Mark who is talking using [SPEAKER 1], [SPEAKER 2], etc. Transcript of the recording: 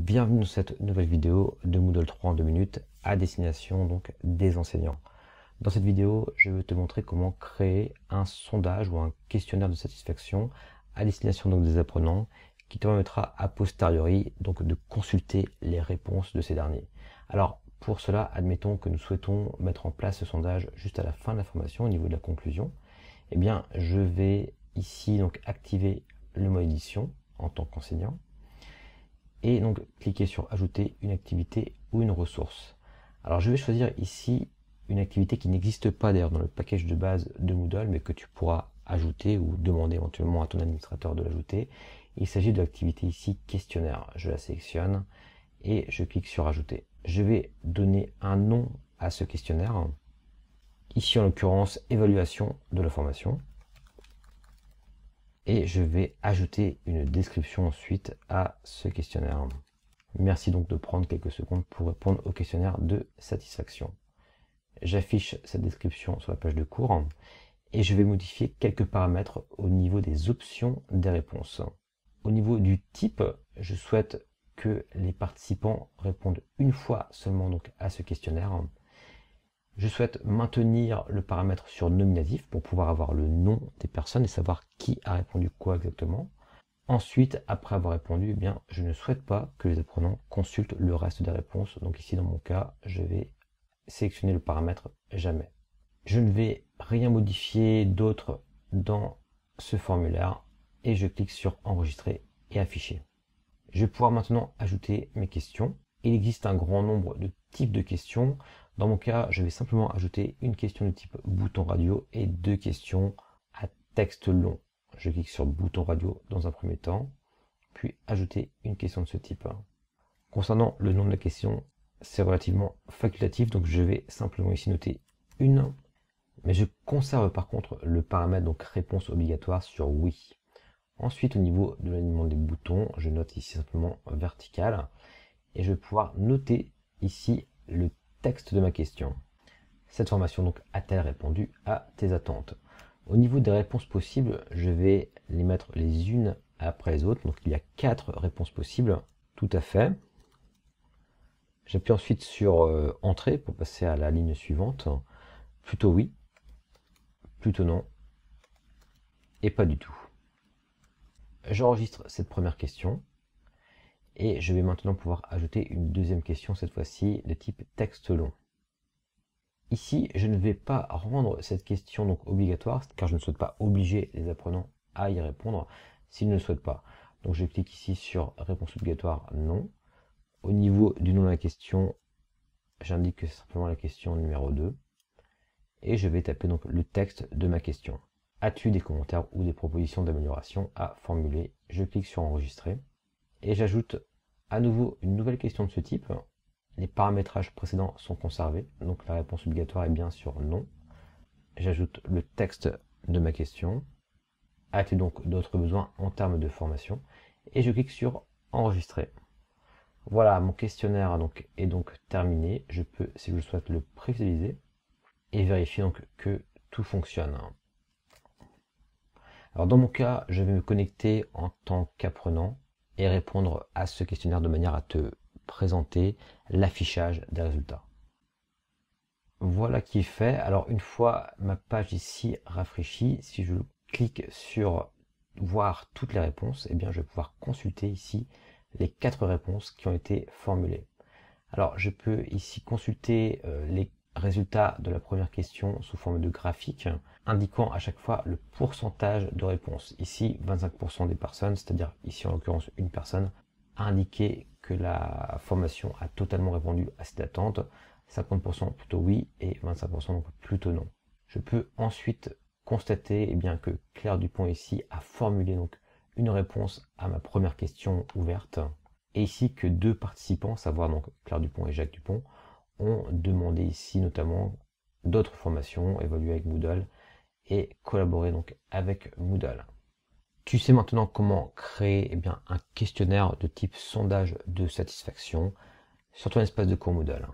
[SPEAKER 1] Bienvenue dans cette nouvelle vidéo de Moodle 3 en 2 minutes à destination donc des enseignants. Dans cette vidéo, je vais te montrer comment créer un sondage ou un questionnaire de satisfaction à destination donc des apprenants qui te permettra a posteriori donc de consulter les réponses de ces derniers. Alors pour cela, admettons que nous souhaitons mettre en place ce sondage juste à la fin de la formation au niveau de la conclusion. Eh bien, je vais ici donc activer le mode édition en tant qu'enseignant. Et donc cliquer sur ajouter une activité ou une ressource. Alors je vais choisir ici une activité qui n'existe pas d'ailleurs dans le package de base de Moodle, mais que tu pourras ajouter ou demander éventuellement à ton administrateur de l'ajouter. Il s'agit de l'activité ici questionnaire. Je la sélectionne et je clique sur ajouter. Je vais donner un nom à ce questionnaire. Ici en l'occurrence évaluation de la formation. Et je vais ajouter une description ensuite à ce questionnaire. Merci donc de prendre quelques secondes pour répondre au questionnaire de satisfaction. J'affiche cette description sur la page de cours et je vais modifier quelques paramètres au niveau des options des réponses. Au niveau du type, je souhaite que les participants répondent une fois seulement donc à ce questionnaire. Je souhaite maintenir le paramètre sur nominatif pour pouvoir avoir le nom des personnes et savoir qui a répondu quoi exactement. Ensuite, après avoir répondu, eh bien, je ne souhaite pas que les apprenants consultent le reste des réponses. Donc ici, dans mon cas, je vais sélectionner le paramètre jamais. Je ne vais rien modifier d'autre dans ce formulaire et je clique sur enregistrer et afficher. Je vais pouvoir maintenant ajouter mes questions. Il existe un grand nombre de types de questions. Dans mon cas, je vais simplement ajouter une question de type bouton radio et deux questions à texte long. Je clique sur bouton radio dans un premier temps, puis ajouter une question de ce type. Concernant le nom de la question, c'est relativement facultatif, donc je vais simplement ici noter une. Mais je conserve par contre le paramètre donc réponse obligatoire sur oui. Ensuite, au niveau de l'alignement des boutons, je note ici simplement vertical. Et je vais pouvoir noter ici le texte de ma question. Cette formation donc a-t-elle répondu à tes attentes? Au niveau des réponses possibles, je vais les mettre les unes après les autres. Donc il y a 4 réponses possibles, tout à fait. J'appuie ensuite sur entrée pour passer à la ligne suivante. Plutôt oui, plutôt non, et pas du tout. J'enregistre cette première question. Et je vais maintenant pouvoir ajouter une deuxième question, cette fois-ci de type texte long. Ici, je ne vais pas rendre cette question donc obligatoire, car je ne souhaite pas obliger les apprenants à y répondre s'ils ne le souhaitent pas. Donc je clique ici sur réponse obligatoire non. Au niveau du nom de la question, j'indique que c'est simplement la question numéro 2. Et je vais taper donc le texte de ma question. As-tu des commentaires ou des propositions d'amélioration à formuler? Je clique sur enregistrer. Et j'ajoute à nouveau une nouvelle question de ce type. Les paramétrages précédents sont conservés, donc la réponse obligatoire est bien sûr non. J'ajoute le texte de ma question. As-tu donc d'autres besoins en termes de formation? Et je clique sur enregistrer. Voilà, mon questionnaire est donc terminé. Je peux, si je le souhaite, le prévisualiser et vérifier donc que tout fonctionne. Alors dans mon cas, je vais me connecter en tant qu'apprenant et répondre à ce questionnaire de manière à te présenter l'affichage des résultats. Voilà qui est fait. Alors une fois ma page ici rafraîchie, si je clique sur voir toutes les réponses, eh bien je vais pouvoir consulter ici les 4 réponses qui ont été formulées. Alors je peux ici consulter les résultats de la première question sous forme de graphique, indiquant à chaque fois le pourcentage de réponses. Ici, 25% des personnes, c'est-à-dire ici en l'occurrence une personne, a indiqué que la formation a totalement répondu à cette attente, 50% plutôt oui et 25% donc plutôt non. Je peux ensuite constater que Claire Dupont ici a formulé donc une réponse à ma première question ouverte, et ici que 2 participants, à savoir donc Claire Dupont et Jacques Dupont, ont demandé ici notamment d'autres formations, évoluer avec Moodle et collaborer donc avec Moodle. Tu sais maintenant comment créer un questionnaire de type sondage de satisfaction sur ton espace de cours Moodle.